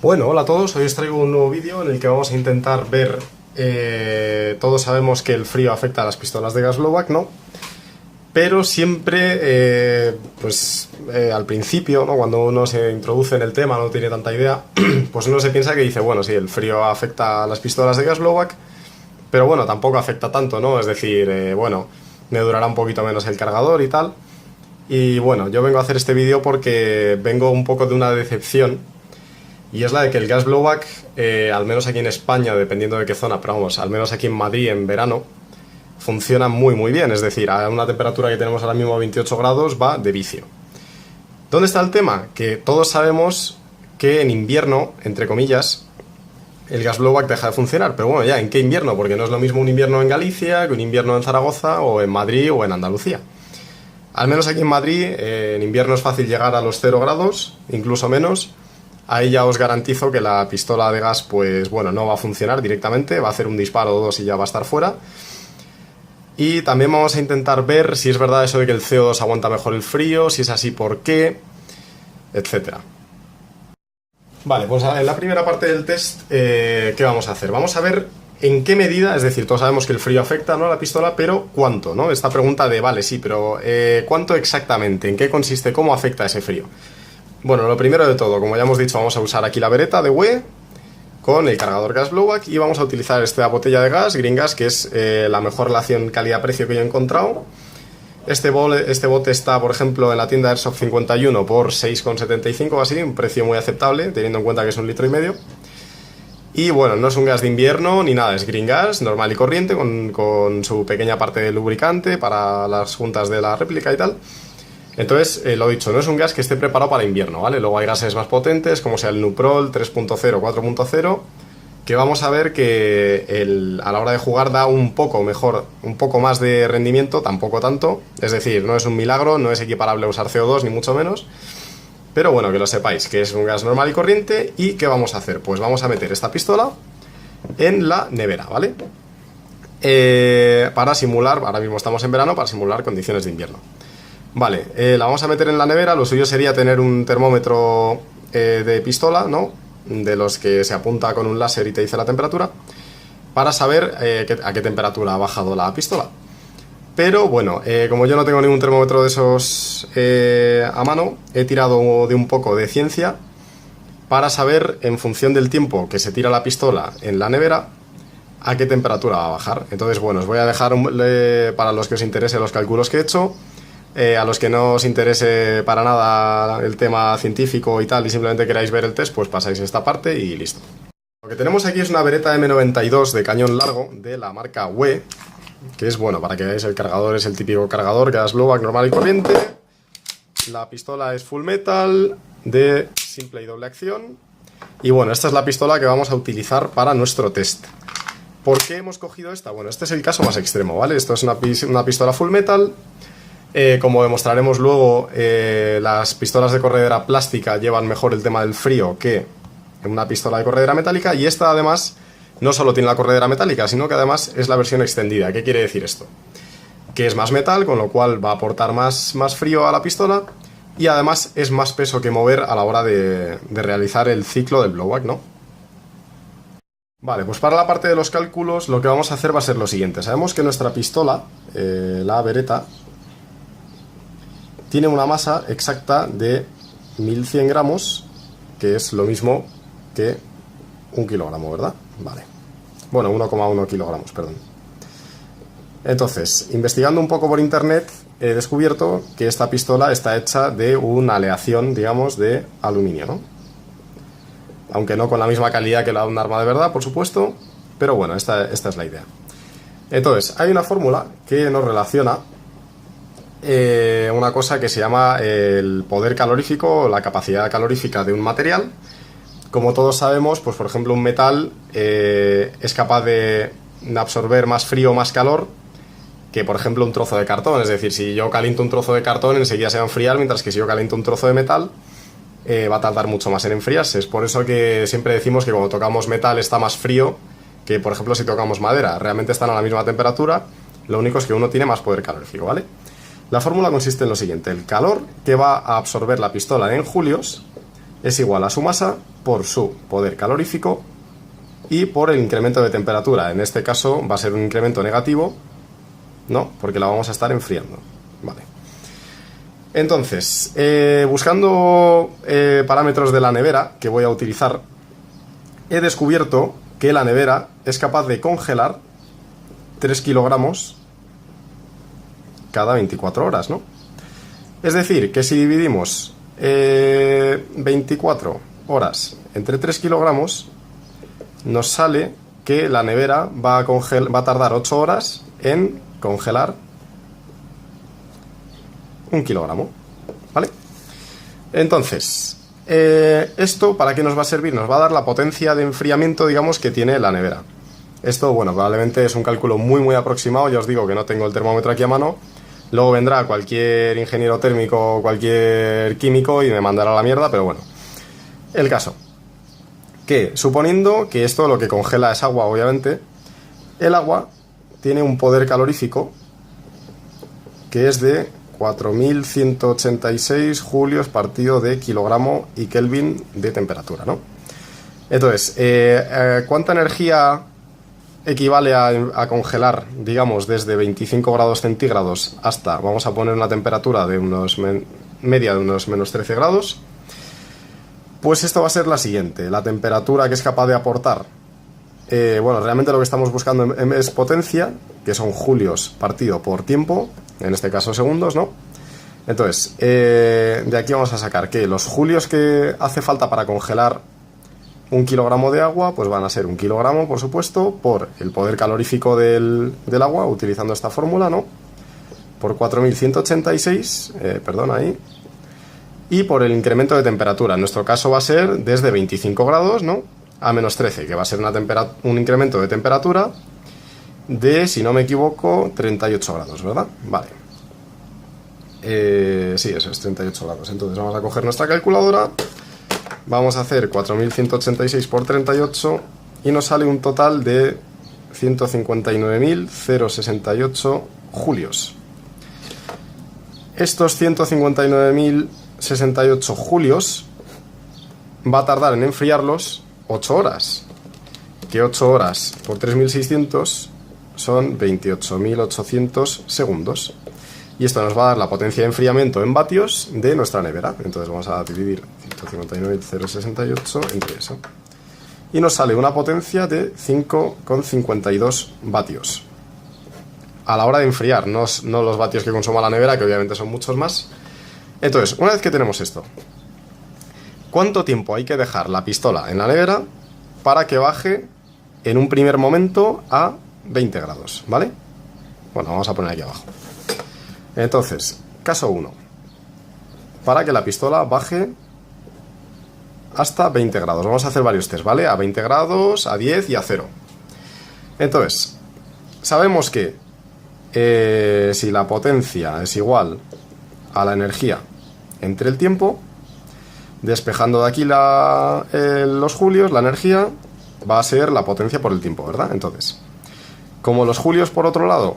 Bueno, hola a todos, hoy os traigo un nuevo vídeo en el que vamos a intentar ver, todos sabemos que el frío afecta a las pistolas de gas blowback, ¿no? Pero siempre, al principio, ¿no? Cuando uno se introduce en el tema, no tiene tanta idea, pues uno se piensa que dice, bueno, sí, el frío afecta a las pistolas de gas blowback, pero bueno, tampoco afecta tanto, ¿no? Es decir, bueno, me durará un poquito menos el cargador y tal. Y bueno, yo vengo a hacer este vídeo porque vengo un poco de una decepción. Y es la de que el gas blowback, al menos aquí en España, dependiendo de qué zona, pero vamos, al menos aquí en Madrid en verano, funciona muy bien. Es decir, a una temperatura que tenemos ahora mismo 28 grados va de vicio. ¿Dónde está el tema? Que todos sabemos que en invierno, entre comillas, el gas blowback deja de funcionar. Pero bueno, ya, ¿en qué invierno? Porque no es lo mismo un invierno en Galicia que un invierno en Zaragoza o en Madrid o en Andalucía. Al menos aquí en Madrid, en invierno es fácil llegar a los 0 grados, incluso menos. Ahí ya os garantizo que la pistola de gas, pues bueno, no va a funcionar directamente, va a hacer un disparo o dos y ya va a estar fuera. Y también vamos a intentar ver si es verdad eso de que el CO2 aguanta mejor el frío, si es así, por qué, etcétera. Vale, pues en la primera parte del test, ¿qué vamos a hacer? Vamos a ver en qué medida, es decir, todos sabemos que el frío afecta, ¿no?, a la pistola, pero ¿cuánto?, ¿no? Esta pregunta de, vale, sí, pero ¿cuánto exactamente? ¿En qué consiste? ¿Cómo afecta ese frío? Bueno, lo primero de todo, como ya hemos dicho, vamos a usar aquí la Beretta de WE con el cargador gas blowback y vamos a utilizar esta botella de gas, Green Gas, que es la mejor relación calidad-precio que yo he encontrado. Este bote está, por ejemplo, en la tienda Airsoft 51 por 6,75 o así, un precio muy aceptable, teniendo en cuenta que es 1,5 litros. Y bueno, no es un gas de invierno ni nada, es Green Gas, normal y corriente, con su pequeña parte de lubricante para las juntas de la réplica y tal. Entonces, lo dicho, no es un gas que esté preparado para invierno, ¿vale? Luego hay gases más potentes, como sea el Nuprol 3.0, 4.0, que vamos a ver que a la hora de jugar da un poco mejor, un poco más de rendimiento, tampoco tanto. Es decir, no es un milagro, no es equiparable a usar CO2, ni mucho menos. Pero bueno, que lo sepáis, que es un gas normal y corriente. ¿Y qué vamos a hacer? Pues vamos a meter esta pistola en la nevera, ¿vale? Para simular, ahora mismo estamos en verano, para simular condiciones de invierno. Vale, la vamos a meter en la nevera. Lo suyo sería tener un termómetro de pistola, ¿no? De los que se apunta con un láser y te dice la temperatura, para saber a qué temperatura ha bajado la pistola. Pero bueno, como yo no tengo ningún termómetro de esos a mano, he tirado de un poco de ciencia para saber, en función del tiempo que se tira la pistola en la nevera, a qué temperatura va a bajar. Entonces, bueno, os voy a dejar para los que os interese los cálculos que he hecho. A los que no os interese para nada el tema científico y tal y simplemente queráis ver el test, pues pasáis esta parte y listo. Lo que tenemos aquí es una Beretta M92 de cañón largo de la marca WE, que es, bueno, para que veáis, el cargador es el típico cargador gas blowback normal y corriente. La pistola es full metal, de simple y doble acción. Y bueno, esta es la pistola que vamos a utilizar para nuestro test. ¿Por qué hemos cogido esta? Bueno, este es el caso más extremo, ¿vale? Esto es una pistola full metal. Como demostraremos luego, las pistolas de corredera plástica llevan mejor el tema del frío que una pistola de corredera metálica, y esta además no solo tiene la corredera metálica, sino que además es la versión extendida. ¿Qué quiere decir esto? Que es más metal, con lo cual va a aportar más frío a la pistola, y además es más peso que mover a la hora de realizar el ciclo del blowback, ¿no? Vale, pues para la parte de los cálculos lo que vamos a hacer va a ser lo siguiente. Sabemos que nuestra pistola, la Beretta, tiene una masa exacta de 1100 gramos, que es lo mismo que 1 kilogramo, ¿verdad? Vale. Bueno, 1,1 kilogramos, perdón. Entonces, investigando un poco por internet, he descubierto que esta pistola está hecha de una aleación, digamos, de aluminio, ¿no? Aunque no con la misma calidad que la de un arma de verdad, por supuesto, pero bueno, esta es la idea. Entonces, hay una fórmula que nos relaciona una cosa que se llama el poder calorífico, o la capacidad calorífica de un material. Como todos sabemos, pues por ejemplo un metal es capaz de absorber más frío o más calor que por ejemplo un trozo de cartón. Es decir, si yo caliento un trozo de cartón enseguida se va a enfriar, mientras que si yo caliento un trozo de metal va a tardar mucho más en enfriarse. Es por eso que siempre decimos que cuando tocamos metal está más frío que por ejemplo si tocamos madera. Realmente están a la misma temperatura, lo único es que uno tiene más poder calorífico, ¿vale? La fórmula consiste en lo siguiente: el calor que va a absorber la pistola en julios es igual a su masa por su poder calorífico y por el incremento de temperatura. En este caso va a ser un incremento negativo, ¿no? Porque la vamos a estar enfriando. Vale. Entonces, buscando parámetros de la nevera que voy a utilizar, he descubierto que la nevera es capaz de congelar 3 kilogramos cada 24 horas, ¿no? Es decir, que si dividimos 24 horas entre 3 kilogramos, nos sale que la nevera va a tardar 8 horas en congelar 1 kilogramo, ¿vale? Entonces, esto, ¿para qué nos va a servir? Nos va a dar la potencia de enfriamiento, digamos, que tiene la nevera. Esto, bueno, probablemente es un cálculo muy aproximado. Ya os digo que no tengo el termómetro aquí a mano. Luego vendrá cualquier ingeniero térmico o cualquier químico y me mandará la mierda, pero bueno. El caso, que suponiendo que esto lo que congela es agua, obviamente, el agua tiene un poder calorífico que es de 4186 julios partido de kilogramo y Kelvin de temperatura, ¿no? Entonces, ¿cuánta energía equivale a congelar, digamos, desde 25 grados centígrados hasta, vamos a poner una temperatura de media de unos menos 13 grados? Pues esto va a ser la siguiente. La temperatura que es capaz de aportar, bueno, realmente lo que estamos buscando es potencia, que son julios partido por tiempo, en este caso segundos, ¿no? Entonces, de aquí vamos a sacar que los julios que hace falta para congelar 1 kilogramo de agua, pues van a ser 1 kilogramo, por supuesto, por el poder calorífico del agua, utilizando esta fórmula, ¿no? Por 4186, perdón, ahí. Y por el incremento de temperatura. En nuestro caso va a ser desde 25 grados, ¿no?, a menos 13, que va a ser un incremento de temperatura de, si no me equivoco, 38 grados, ¿verdad? Vale. Sí, eso es 38 grados. Entonces vamos a coger nuestra calculadora. Vamos a hacer 4186 por 38 y nos sale un total de 159.068 julios. Estos 159.068 julios va a tardar en enfriarlos 8 horas. Que 8 horas por 3.600 son 28.800 segundos. Y esto nos va a dar la potencia de enfriamiento en vatios de nuestra nevera. Entonces vamos a dividir 159.068 entre eso. Y nos sale una potencia de 5,52 vatios. A la hora de enfriar, no los vatios que consuma la nevera, que obviamente son muchos más. Entonces, una vez que tenemos esto, ¿cuánto tiempo hay que dejar la pistola en la nevera para que baje en un primer momento a 20 grados? ¿Vale? Bueno, vamos a poner aquí abajo. Entonces, caso 1. Para que la pistola baje hasta 20 grados. Vamos a hacer varios test, ¿vale? A 20 grados, a 10 y a 0. Entonces, sabemos que si la potencia es igual a la energía entre el tiempo, despejando de aquí los julios, la energía va a ser la potencia por el tiempo, ¿verdad? Entonces, como los julios, por otro lado,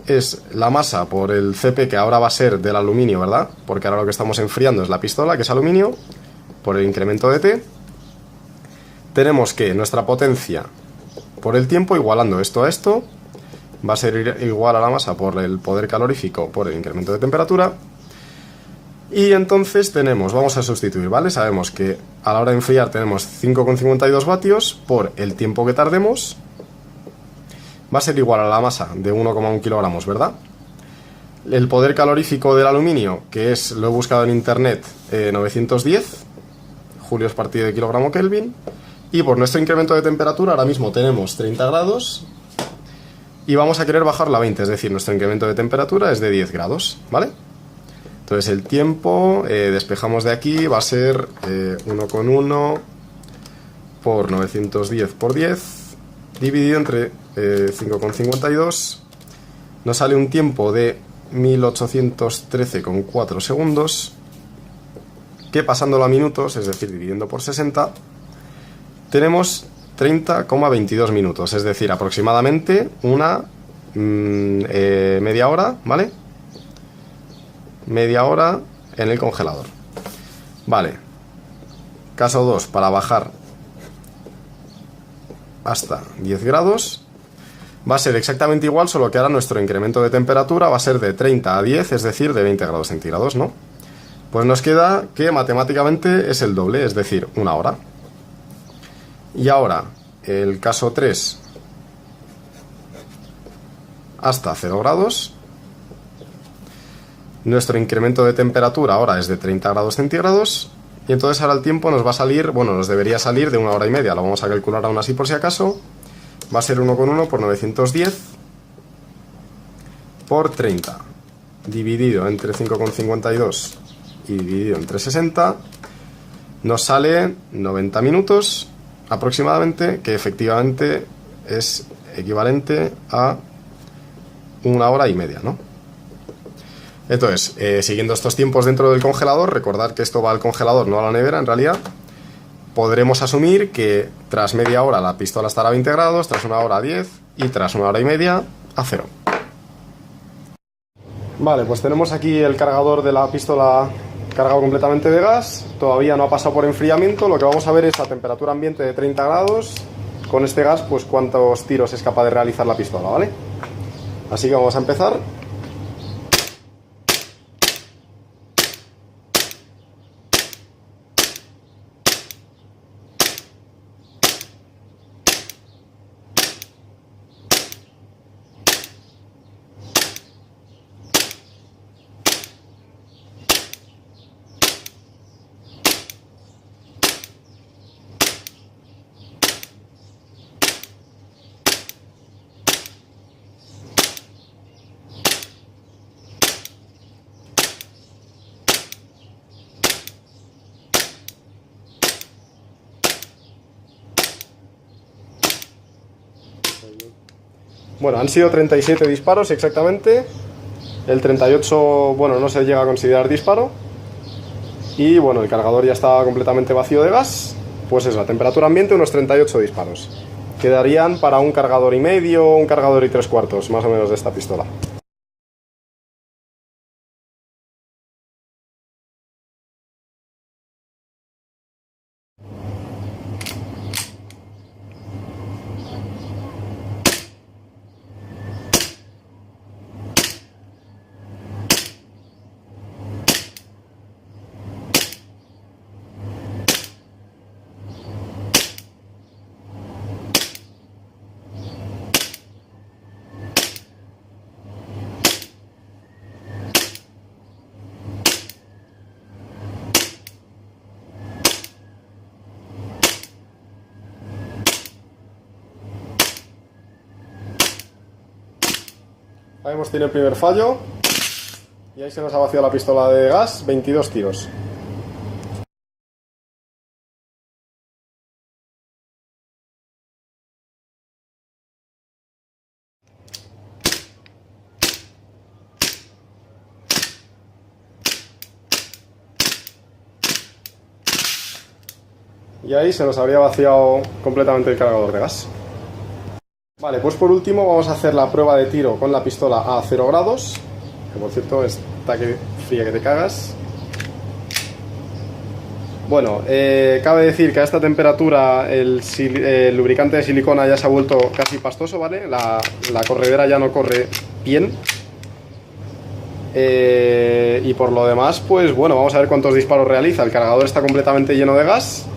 es la masa por el Cp, que ahora va a ser del aluminio, ¿verdad? Porque ahora lo que estamos enfriando es la pistola, que es aluminio, por el incremento de T. Tenemos que nuestra potencia por el tiempo, igualando esto a esto, va a ser igual a la masa por el poder calorífico por el incremento de temperatura. Y entonces vamos a sustituir, ¿vale? Sabemos que a la hora de enfriar tenemos 5,52 vatios por el tiempo que tardemos. Va a ser igual a la masa de 1,1 kilogramos, ¿verdad? El poder calorífico del aluminio, que es, lo he buscado en internet, 910 julios partido de kilogramo Kelvin. Y por nuestro incremento de temperatura, ahora mismo tenemos 30 grados y vamos a querer bajarla a 20, es decir, nuestro incremento de temperatura es de 10 grados, ¿vale? Entonces el tiempo, despejamos de aquí, va a ser 1,1 por 910 por 10, dividido entre 5,52, nos sale un tiempo de 1813,4 segundos, que pasándolo a minutos, es decir, dividiendo por 60, tenemos 30,22 minutos, es decir, aproximadamente una media hora, ¿vale? Media hora en el congelador. Vale. Caso 2, para bajar hasta 10 grados. Va a ser exactamente igual, solo que ahora nuestro incremento de temperatura va a ser de 30 a 10, es decir, de 20 grados centígrados, ¿no? Pues nos queda que matemáticamente es el doble, es decir, una hora. Y ahora, el caso 3, hasta 0 grados. Nuestro incremento de temperatura ahora es de 30 grados centígrados. Y entonces ahora el tiempo nos va a salir, bueno, nos debería salir de 1 hora y media. Lo vamos a calcular aún así por si acaso. Va a ser 1,1 por 910 por 30. Dividido entre 5,52 y dividido entre 60. Nos sale 90 minutos aproximadamente, que efectivamente es equivalente a 1 hora y media, ¿no? Entonces, siguiendo estos tiempos dentro del congelador, recordad que esto va al congelador, no a la nevera en realidad, podremos asumir que tras media hora la pistola estará a 20 grados, tras 1 hora a 10 y tras 1 hora y media a 0. Vale, pues tenemos aquí el cargador de la pistola cargado completamente de gas, todavía no ha pasado por enfriamiento. Lo que vamos a ver es a temperatura ambiente de 30 grados, con este gas, pues cuántos tiros es capaz de realizar la pistola, ¿vale? Así que vamos a empezar. Bueno, han sido 37 disparos exactamente. El 38, bueno, no se llega a considerar disparo. Y bueno, el cargador ya está completamente vacío de gas. Pues eso, a temperatura ambiente unos 38 disparos. Quedarían para un cargador y medio, un cargador y 3/4, más o menos, de esta pistola. Ahí hemos tenido el primer fallo. Y ahí se nos ha vaciado la pistola de gas, 22 tiros. Y ahí se nos habría vaciado completamente el cargador de gas. Vale, pues por último vamos a hacer la prueba de tiro con la pistola a 0 grados. Que por cierto está que fría que te cagas. Bueno, cabe decir que a esta temperatura el lubricante de silicona ya se ha vuelto casi pastoso, ¿vale? La corredera ya no corre bien. Y por lo demás, pues bueno, vamos a ver cuántos disparos realiza. El cargador está completamente lleno de gas.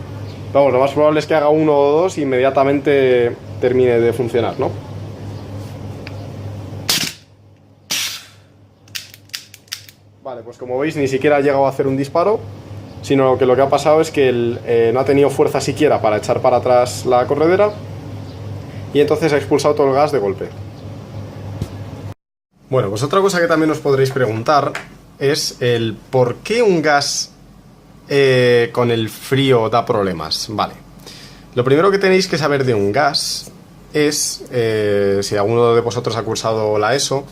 Vamos, lo más probable es que haga uno o dos e inmediatamente termine de funcionar, ¿no? Vale, pues como veis ni siquiera ha llegado a hacer un disparo, sino que lo que ha pasado es que no ha tenido fuerza siquiera para echar para atrás la corredera y entonces ha expulsado todo el gas de golpe. Bueno, pues otra cosa que también os podréis preguntar es el por qué un gas con el frío da problemas. Vale, lo primero que tenéis que saber de un gas es, si alguno de vosotros ha cursado la ESO,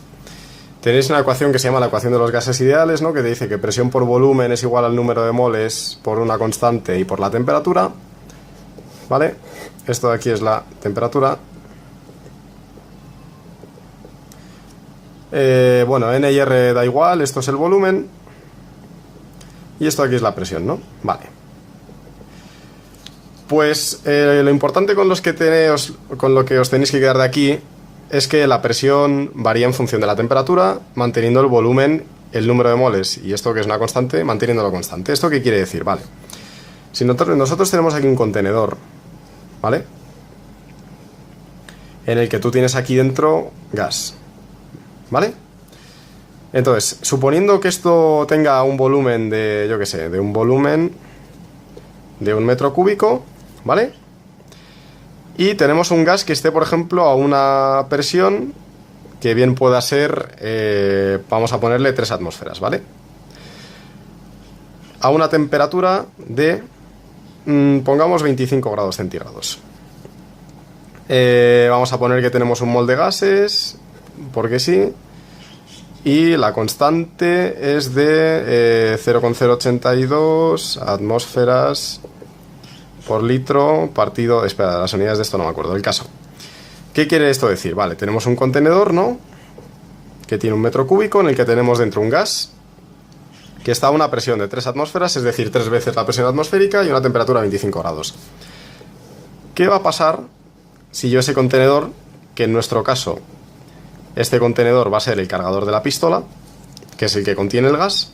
tenéis una ecuación que se llama la ecuación de los gases ideales, ¿no? Que te dice que presión por volumen es igual al número de moles por una constante y por la temperatura, ¿vale? Esto de aquí es la temperatura. Bueno, N y R da igual, esto es el volumen. Y esto aquí es la presión, ¿no? Vale. Pues lo importante con lo que os tenéis que quedar de aquí es que la presión varía en función de la temperatura, manteniendo el volumen, el número de moles, y esto que es una constante, manteniéndolo constante. ¿Esto qué quiere decir? Vale. Si nosotros tenemos aquí un contenedor, ¿vale? En el que tú tienes aquí dentro gas, ¿vale? Entonces, suponiendo que esto tenga un volumen de, yo qué sé, de un volumen de 1 metro cúbico, ¿vale? Y tenemos un gas que esté, por ejemplo, a una presión que bien pueda ser, vamos a ponerle 3 atmósferas, ¿vale? A una temperatura de, pongamos 25 grados centígrados. Vamos a poner que tenemos un mol de gases, porque sí. Y la constante es de 0,082 atmósferas por litro partido... Espera, las unidades de esto no me acuerdo, el caso. ¿Qué quiere esto decir? Vale, tenemos un contenedor, ¿no? Que tiene 1 metro cúbico en el que tenemos dentro un gas que está a una presión de 3 atmósferas, es decir, 3 veces la presión atmosférica y una temperatura de 25 grados. ¿Qué va a pasar si yo ese contenedor, que en nuestro caso... Este contenedor va a ser el cargador de la pistola, que es el que contiene el gas.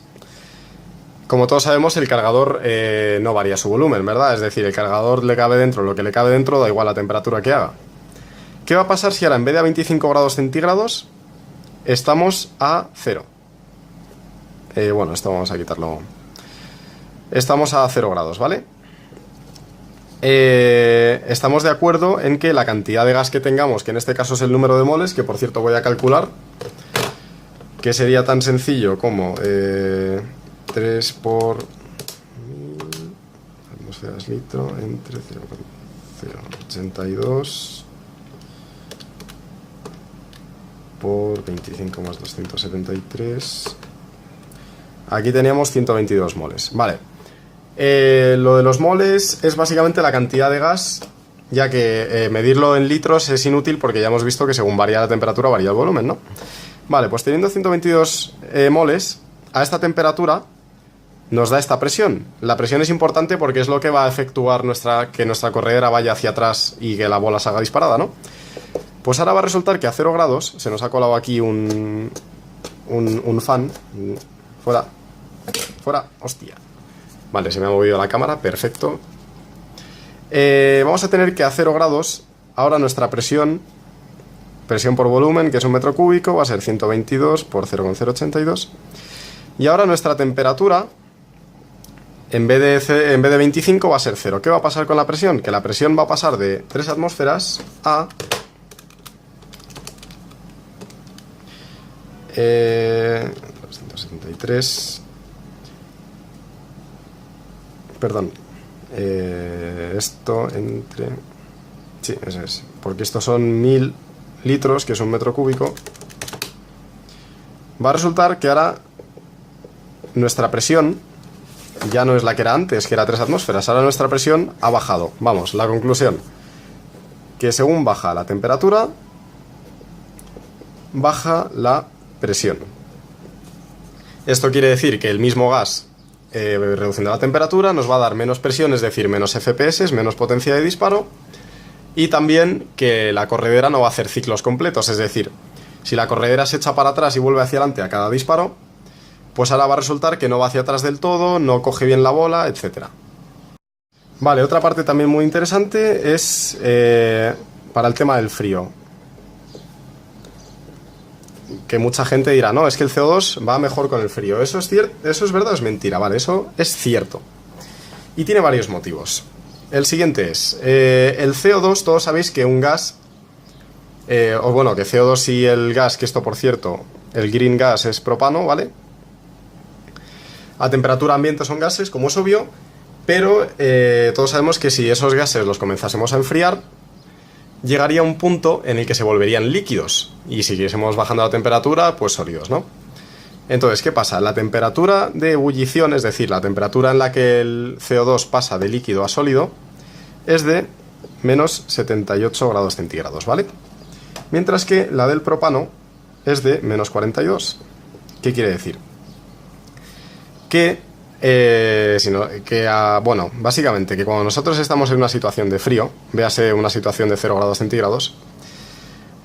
Como todos sabemos, el cargador no varía su volumen, ¿verdad? Es decir, el cargador le cabe dentro lo que le cabe dentro, da igual la temperatura que haga. ¿Qué va a pasar si ahora en vez de a 25 grados centígrados estamos a 0? Bueno, esto vamos a quitarlo. Estamos a 0 grados, ¿vale? Estamos de acuerdo en que la cantidad de gas que tengamos, que en este caso es el número de moles, que por cierto voy a calcular, que sería tan sencillo como 3 por 1000 atmósferas litro entre 0,082 por 25 más 273. Aquí teníamos 122 moles, vale. Lo de los moles es básicamente la cantidad de gas, ya que medirlo en litros es inútil porque ya hemos visto que según varía la temperatura varía el volumen, ¿no? Vale, pues teniendo 122 moles, a esta temperatura nos da esta presión. La presión es importante porque es lo que va a efectuar que nuestra corredera vaya hacia atrás y que la bola salga disparada, ¿no? Pues ahora va a resultar que a 0 grados, se nos ha colado aquí un fan. Fuera, fuera, hostia. Vale, se me ha movido la cámara, perfecto. Vamos a tener que a 0 grados, ahora nuestra presión por volumen, que es 1 metro cúbico, va a ser 122 por 0,082. Y ahora nuestra temperatura, en vez de 25, va a ser 0. ¿Qué va a pasar con la presión? Que la presión va a pasar de 3 atmósferas a... 273... Perdón, esto entre... Sí, eso es, porque estos son 1000 litros, que es 1 metro cúbico. Va a resultar que ahora nuestra presión ya no es la que era antes, que era 3 atmósferas. Ahora nuestra presión ha bajado. Vamos, la conclusión, que según baja la temperatura, baja la presión. Esto quiere decir que el mismo gas... reduciendo la temperatura nos va a dar menos presión, es decir, menos FPS, menos potencia de disparo, y también que la corredera no va a hacer ciclos completos, es decir, si la corredera se echa para atrás y vuelve hacia adelante a cada disparo, pues ahora va a resultar que no va hacia atrás del todo, no coge bien la bola, etc. Vale, otra parte también muy interesante es para el tema del frío. Que mucha gente dirá, no, es que el CO2 va mejor con el frío. ¿Eso es cierto? ¿Eso es verdad o es mentira? Vale, eso es cierto. Y tiene varios motivos. El siguiente es, el CO2, todos sabéis que un gas, o bueno, que CO2 y el gas, que esto por cierto, el green gas es propano, ¿vale? A temperatura ambiente son gases, como es obvio, pero todos sabemos que si esos gases los comenzásemos a enfriar, llegaría un punto en el que se volverían líquidos y siguiésemos bajando la temperatura, pues sólidos, ¿no? Entonces, ¿qué pasa? La temperatura de ebullición, es decir, la temperatura en la que el CO2 pasa de líquido a sólido, es de menos 78 grados centígrados, ¿vale? Mientras que la del propano es de menos 42. ¿Qué quiere decir? Que Bueno, básicamente que cuando nosotros estamos en una situación de frío, véase una situación de 0 grados centígrados,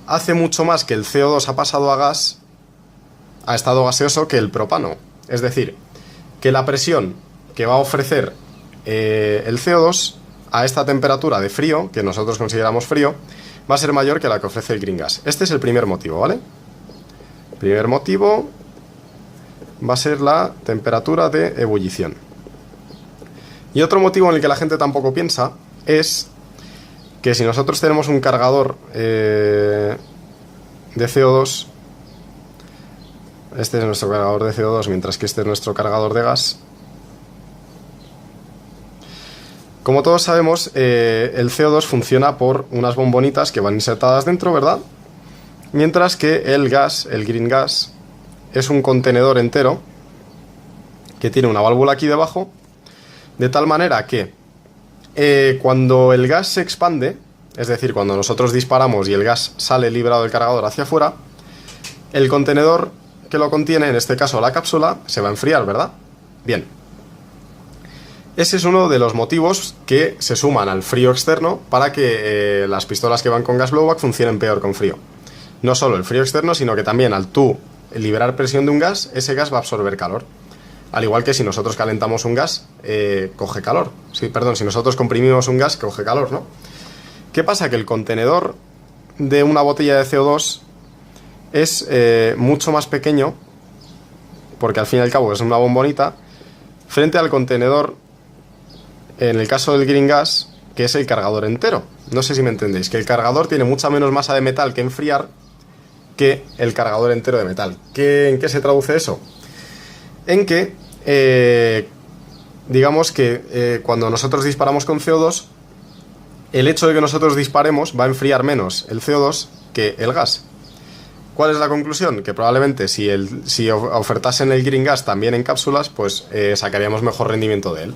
hace mucho más que el CO2 ha pasado a gas, a estado gaseoso, que el propano. Es decir, que la presión que va a ofrecer el CO2 a esta temperatura de frío, que nosotros consideramos frío, va a ser mayor que la que ofrece el green gas. Este es el primer motivo, ¿vale? Primer motivo va a ser la temperatura de ebullición. Y otro motivo en el que la gente tampoco piensa es que si nosotros tenemos un cargador de CO2, este es nuestro cargador de CO2, mientras que este es nuestro cargador de gas. Como todos sabemos, el CO2 funciona por unas bombonitas que van insertadas dentro, ¿verdad? Mientras que el gas, el green gas, es un contenedor entero que tiene una válvula aquí debajo, de tal manera que cuando el gas se expande, es decir, cuando nosotros disparamos y el gas sale librado del cargador hacia afuera, el contenedor que lo contiene, en este caso la cápsula, se va a enfriar, ¿verdad? Bien. Ese es uno de los motivos que se suman al frío externo para que las pistolas que van con gas blowback funcionen peor con frío. No solo el frío externo, sino que también al tú liberar presión de un gas, ese gas va a absorber calor. Al igual que si nosotros calentamos un gas, coge calor. Sí, perdón, si nosotros comprimimos un gas, coge calor, ¿no? ¿Qué pasa? Que el contenedor de una botella de CO2 es mucho más pequeño, porque al fin y al cabo es una bombonita, frente al contenedor, en el caso del green gas, que es el cargador entero. No sé si me entendéis, que el cargador tiene mucha menos masa de metal que enfriar que el cargador entero de metal. ¿En qué se traduce eso? En que, digamos que cuando nosotros disparamos con CO2, el hecho de que nosotros disparemos va a enfriar menos el CO2 que el gas. ¿Cuál es la conclusión? Que probablemente si ofertasen el green gas también en cápsulas, pues sacaríamos mejor rendimiento de él.